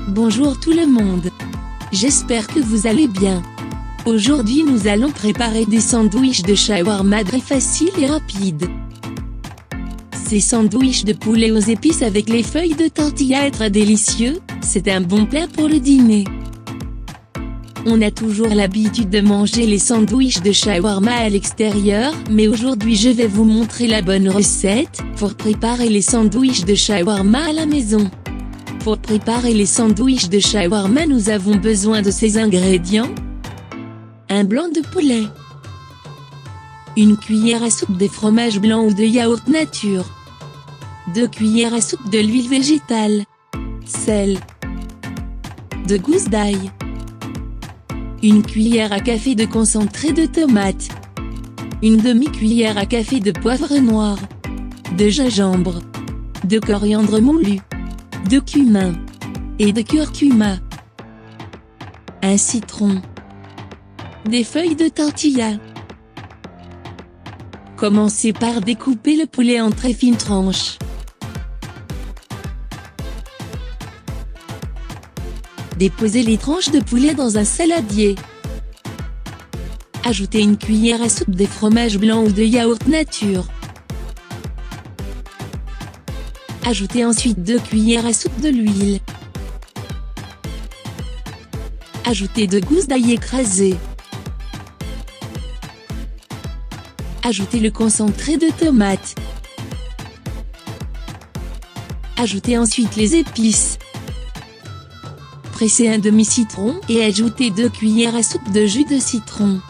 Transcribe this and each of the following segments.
Bonjour tout le monde. J'espère que vous allez bien. Aujourd'hui nous allons préparer des sandwichs de shawarma très faciles et rapides. Ces sandwichs de poulet aux épices avec les feuilles de tortilla est très délicieux, c'est un bon plat pour le dîner. On a toujours l'habitude de manger les sandwichs de shawarma à l'extérieur, mais aujourd'hui je vais vous montrer la bonne recette pour préparer les sandwichs de shawarma à la maison. Pour préparer les sandwichs de shawarma, nous avons besoin de ces ingrédients. Un blanc de poulet. Une cuillère à soupe de fromage blanc ou de yaourt nature. 2 cuillères à soupe de l'huile végétale. Sel. 2 gousses d'ail. Une cuillère à café de concentré de tomate. Une demi-cuillère à café de poivre noir. De gingembre. De coriandre moulu. De cumin. Et de curcuma. Un citron. Des feuilles de tortilla. Commencez par découper le poulet en très fines tranches. Déposez les tranches de poulet dans un saladier. Ajoutez une cuillère à soupe de fromage blanc ou de yaourt nature. Ajoutez ensuite 2 cuillères à soupe de l'huile. Ajoutez 2 gousses d'ail écrasées. Ajoutez le concentré de tomate. Ajoutez ensuite les épices. Pressez un demi-citron et ajoutez 2 cuillères à soupe de jus de citron.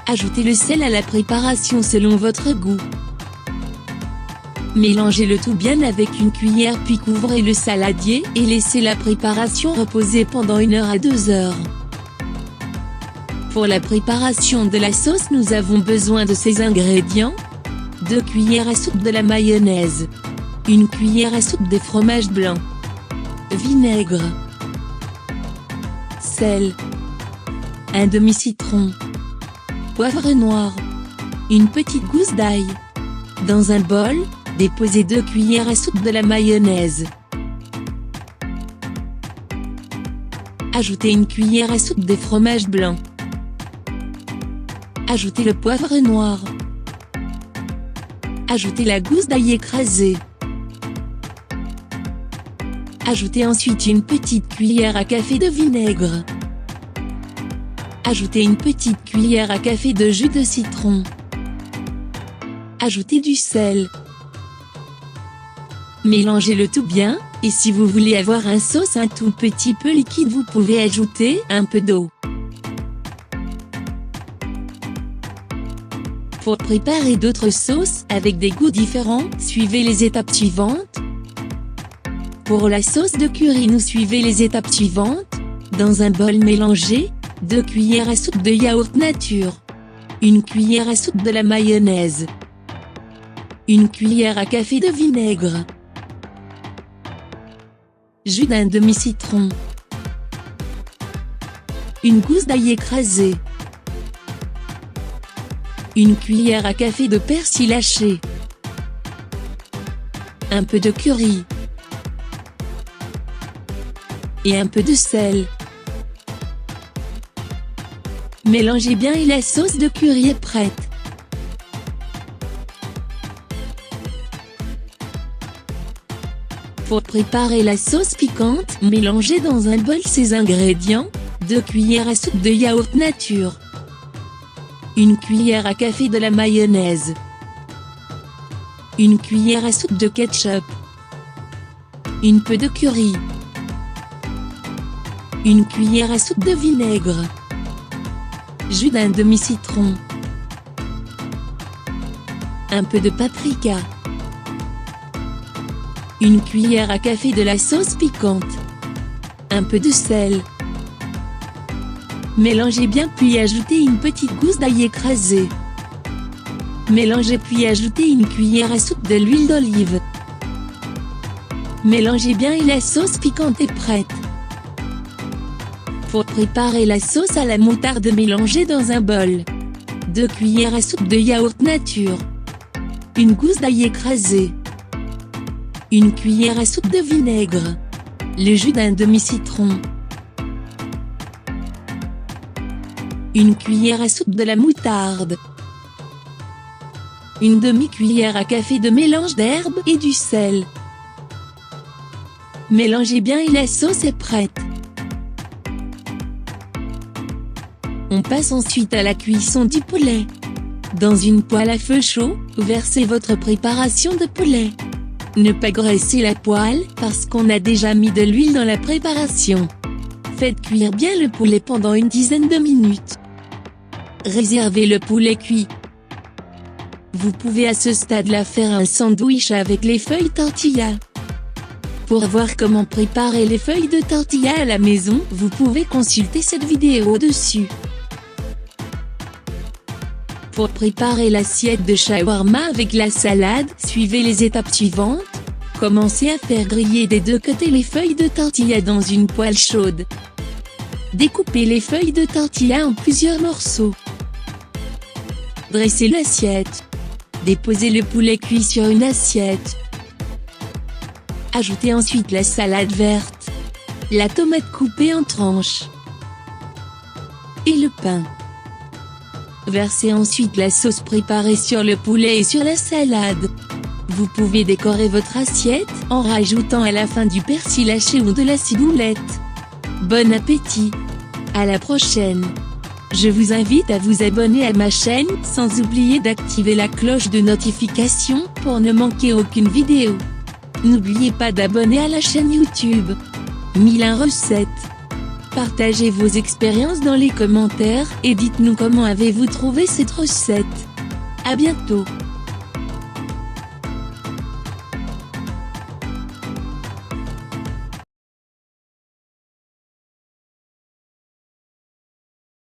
Ajoutez le sel à la préparation selon votre goût. Mélangez le tout bien avec une cuillère puis couvrez le saladier et laissez la préparation reposer pendant 1 heure à 2 heures. Pour la préparation de la sauce, nous avons besoin de ces ingrédients. 2 cuillères à soupe de la mayonnaise. 1 cuillère à soupe de fromage blanc. Vinaigre. Sel. Un demi-citron. Poivre noir. Une petite gousse d'ail. Dans un bol, déposez 2 cuillères à soupe de la mayonnaise. Ajoutez 1 cuillère à soupe de fromage blanc. Ajoutez le poivre noir. Ajoutez la gousse d'ail écrasée. Ajoutez ensuite une petite cuillère à café de vinaigre. Ajoutez une petite cuillère à café de jus de citron. Ajoutez du sel. Mélangez le tout bien, et si vous voulez avoir une sauce un tout petit peu liquide, vous pouvez ajouter un peu d'eau. Pour préparer d'autres sauces avec des goûts différents, suivez les étapes suivantes. Pour la sauce de curry, nous suivez les étapes suivantes. Dans un bol, mélangez 2 cuillères à soupe de yaourt nature. 1 cuillère à soupe de la mayonnaise. 1 cuillère à café de vinaigre. Jus d'un demi-citron. 1 gousse d'ail écrasée. 1 cuillère à café de persil haché. Un peu de curry. Et un peu de sel. Mélangez bien et la sauce de curry est prête. Pour préparer la sauce piquante, mélangez dans un bol ces ingrédients. 2 cuillères à soupe de yaourt nature. 1 cuillère à café de la mayonnaise. 1 cuillère à soupe de ketchup. Un peu de curry. 1 cuillère à soupe de vinaigre. Jus d'un demi-citron. Un peu de paprika. 1 cuillère à café de la sauce piquante. Un peu de sel. Mélangez bien puis ajoutez une petite gousse d'ail écrasée. Mélangez puis ajoutez 1 cuillère à soupe de l'huile d'olive. Mélangez bien et la sauce piquante est prête. Pour préparer la sauce à la moutarde, mélangez dans un bol 2 cuillères à soupe de yaourt nature, une gousse d'ail écrasé, une cuillère à soupe de vinaigre, le jus d'un demi-citron, une cuillère à soupe de la moutarde, une demi-cuillère à café de mélange d'herbes et du sel. Mélangez bien et la sauce est prête. On passe ensuite à la cuisson du poulet. Dans une poêle à feu chaud, versez votre préparation de poulet. Ne pas graisser la poêle, parce qu'on a déjà mis de l'huile dans la préparation. Faites cuire bien le poulet pendant une dizaine de minutes. Réservez le poulet cuit. Vous pouvez à ce stade-là faire un sandwich avec les feuilles tortilla. Pour voir comment préparer les feuilles de tortilla à la maison, vous pouvez consulter cette vidéo au-dessus. Pour préparer l'assiette de shawarma avec la salade, suivez les étapes suivantes. Commencez à faire griller des deux côtés les feuilles de tortilla dans une poêle chaude. Découpez les feuilles de tortilla en plusieurs morceaux. Dressez l'assiette. Déposez le poulet cuit sur une assiette. Ajoutez ensuite la salade verte, la tomate coupée en tranches et le pain. Versez ensuite la sauce préparée sur le poulet et sur la salade. Vous pouvez décorer votre assiette en rajoutant à la fin du persil haché ou de la ciboulette. Bon appétit! À la prochaine! Je vous invite à vous abonner à ma chaîne, sans oublier d'activer la cloche de notification pour ne manquer aucune vidéo. N'oubliez pas d'abonner à la chaîne YouTube 1001 Recettes. Partagez vos expériences dans les commentaires et dites-nous comment avez-vous trouvé cette recette. À bientôt.